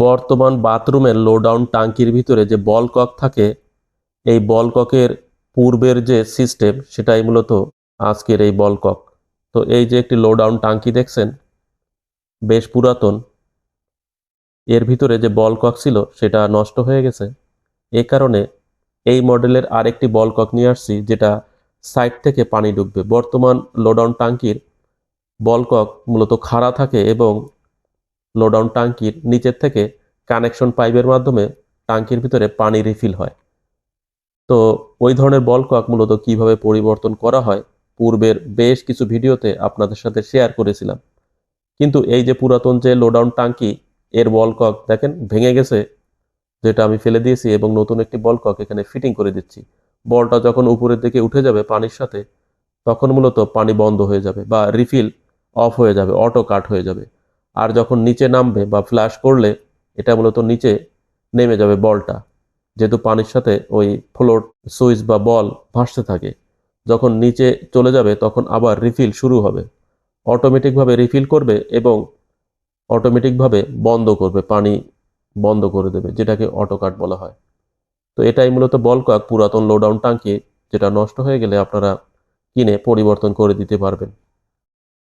বর্তমান বাথরুমের লো ডাউন টাঙ্কির ভিতরে যে বল কক থাকে, এই বল ককের পূর্বের যে সিস্টেম সেটাই মূলত আজকের এই বল কক। তো এই যে একটি লো ডাউন টাঙ্কি দেখছেন, বেশ পুরাতন। এর ভিতরে যে বল কক ছিল সেটা নষ্ট হয়ে গেছে। এ কারণে এই মডেলের আরেকটি বল কক নিয়ে আসছি, যেটা সাইড থেকে পানি ঢুকবে। বর্তমান লো ডাউন টাঙ্কির বল কক মূলত খাড়া থাকে এবং লো ডাউন টাঙ্কির নিচের থেকে কানেকশন পাইপের মাধ্যমে টাঙ্কির ভিতরে পানি রিফিল হয়। তো ওই ধরনের বল কক মূলত কিভাবে পরিবর্তন করা হয় পূর্বের বেশ কিছু ভিডিওতে আপনাদের সাথে শেয়ার করেছিলাম। কিন্তু এই যে পুরাতন যে লো ডাউন টাঙ্কি, এর বল কক দেখেন ভেঙে গেছে, যেটা আমি ফেলে দিয়েছি এবং নতুন একটি বল কক এখানে ফিটিং করে দিচ্ছি। বলটা যখন উপরের দিকে উঠে যাবে পানির সাথে, তখন মূলত পানি বন্ধ হয়ে যাবে বা রিফিল অফ হয়ে যাবে, অটো কাট হয়ে যাবে। আর যখন নিচে নামবে বা ফ্ল্যাশ করলে এটা মূলত নিচে নেমে যাবে বলটা, যেহেতু পানির সাথে ওই ফ্লোট সুইচ বা বল ভাসতে থাকে। যখন নিচে চলে যাবে তখন আবার রিফিল শুরু হবে, অটোমেটিকভাবে রিফিল করবে এবং অটোমেটিকভাবে বন্ধ করবে, পানি বন্ধ করে দেবে, যেটাকে অটো কাট বলা হয়। তো এটাই মূলত বল কক পুরাতন লো ডাউন টাঙ্কি, যেটা নষ্ট হয়ে গেলে আপনারা কিনে পরিবর্তন করে দিতে পারবেন।